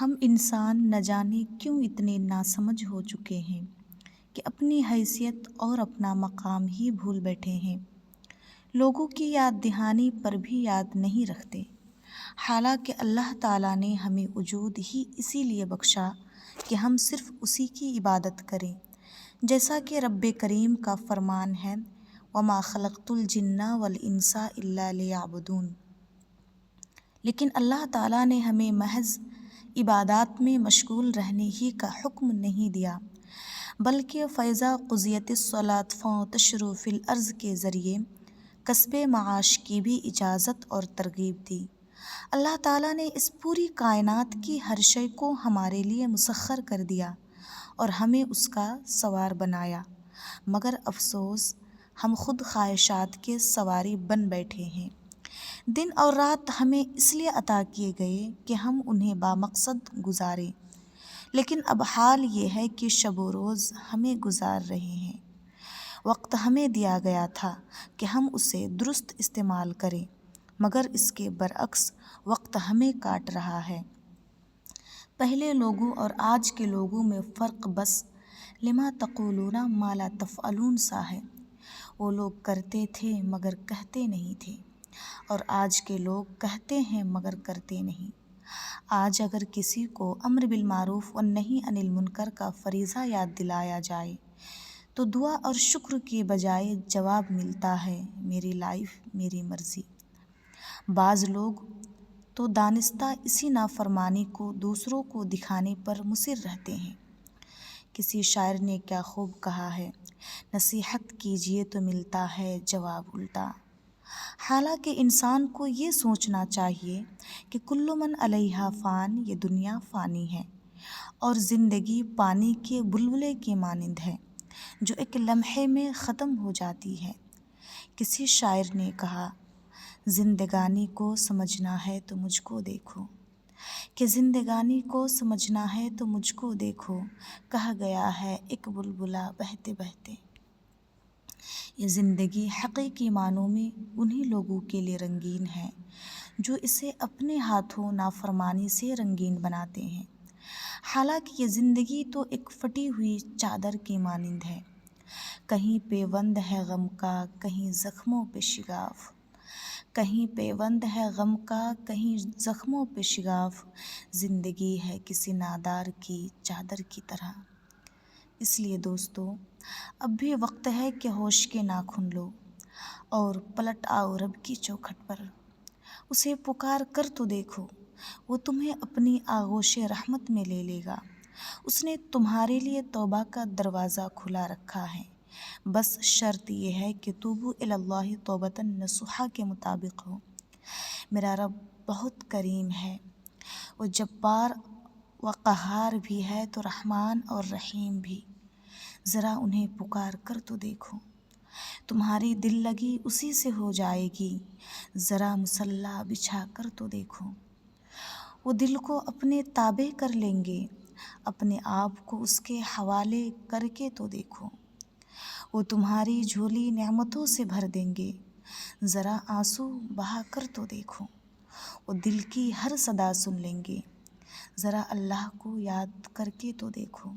ہم انسان نہ جانے کیوں اتنے ناسمجھ ہو چکے ہیں کہ اپنی حیثیت اور اپنا مقام ہی بھول بیٹھے ہیں۔ لوگوں کی یاد دہانی پر بھی یاد نہیں رکھتے، حالانکہ اللہ تعالیٰ نے ہمیں وجود ہی اسی لیے بخشا کہ ہم صرف اسی کی عبادت کریں، جیسا کہ رب کریم کا فرمان ہے وَمَا خَلَقْتُ الْجِنَّ وَالْإِنسَ إِلَّا لِيَعْبُدُونِ۔ لیکن اللہ تعالیٰ نے ہمیں محض عبادات میں مشغول رہنے ہی کا حکم نہیں دیا، بلکہ فَإِذَا قُضِيَتِ الصَّلَاةُ فَانتَشِرُوا فِي الْأَرْضِ کے ذریعے کسب معاش کی بھی اجازت اور ترغیب دی۔ اللہ تعالیٰ نے اس پوری کائنات کی ہر شے کو ہمارے لیے مسخر کر دیا اور ہمیں اس کا سوار بنایا، مگر افسوس ہم خود خواہشات کے سواری بن بیٹھے ہیں۔ دن اور رات ہمیں اس لیے عطا کیے گئے کہ ہم انہیں بامقصد گزاریں، لیکن اب حال یہ ہے کہ شب و روز ہمیں گزار رہے ہیں۔ وقت ہمیں دیا گیا تھا کہ ہم اسے درست استعمال کریں، مگر اس کے برعکس وقت ہمیں کاٹ رہا ہے۔ پہلے لوگوں اور آج کے لوگوں میں فرق بس لما تقولون ما لا تفعلون سا ہے۔ وہ لوگ کرتے تھے مگر کہتے نہیں تھے، اور آج کے لوگ کہتے ہیں مگر کرتے نہیں۔ آج اگر کسی کو امر بالمعروف والنہی عن المنکر کا فریضہ یاد دلایا جائے تو دعا اور شکر کے بجائے جواب ملتا ہے میری لائف میری مرضی۔ بعض لوگ تو دانستہ اسی نافرمانی کو دوسروں کو دکھانے پر مصر رہتے ہیں۔ کسی شاعر نے کیا خوب کہا ہے، نصیحت کیجیے تو ملتا ہے جواب الٹا۔ حالانکہ انسان کو یہ سوچنا چاہیے کہ کل من علیہا فان، یہ دنیا فانی ہے اور زندگی پانی کے بلبلے کے مانند ہے جو ایک لمحے میں ختم ہو جاتی ہے۔ کسی شاعر نے کہا، زندگانی کو سمجھنا ہے تو مجھ کو دیکھو، کہ زندگانی کو سمجھنا ہے تو مجھ کو دیکھو، کہہ گیا ہے ایک بلبلا بہتے بہتے۔ یہ زندگی حقیقی معنوں میں انہی لوگوں کے لیے رنگین ہے جو اسے اپنے ہاتھوں نافرمانی سے رنگین بناتے ہیں، حالانکہ یہ زندگی تو ایک پھٹی ہوئی چادر کی مانند ہے، کہیں پیوند ہے غم کا کہیں زخموں پہ شگاف، کہیں پیوند ہے غم کا کہیں زخموں پہ شگاف، زندگی ہے کسی نادار کی چادر کی طرح۔ اس لیے دوستو، اب بھی وقت ہے کہ ہوش کے ناخن لو اور پلٹ آؤ رب کی چوکھٹ پر۔ اسے پکار کر تو دیکھو، وہ تمہیں اپنی آغوش رحمت میں لے لے گا۔ اس نے تمہارے لیے توبہ کا دروازہ کھلا رکھا ہے، بس شرط یہ ہے کہ توبوا الی اللہ توبۃ نصوحا کے مطابق ہو۔ میرا رب بہت کریم ہے، وہ جبار و قہار بھی ہے تو رحمان اور رحیم بھی۔ ذرا انہیں پکار کر تو دیکھو، تمہاری دل لگی اسی سے ہو جائے گی۔ ذرا مصلی بچھا کر تو دیکھو، وہ دل کو اپنے تابع کر لیں گے۔ اپنے آپ کو اس کے حوالے کر کے تو دیکھو، وہ تمہاری جھولی نعمتوں سے بھر دیں گے۔ ذرا آنسو بہا کر تو دیکھو، وہ دل کی ہر صدا سن لیں گے۔ ذرا اللہ کو یاد کر کے تو دیکھو۔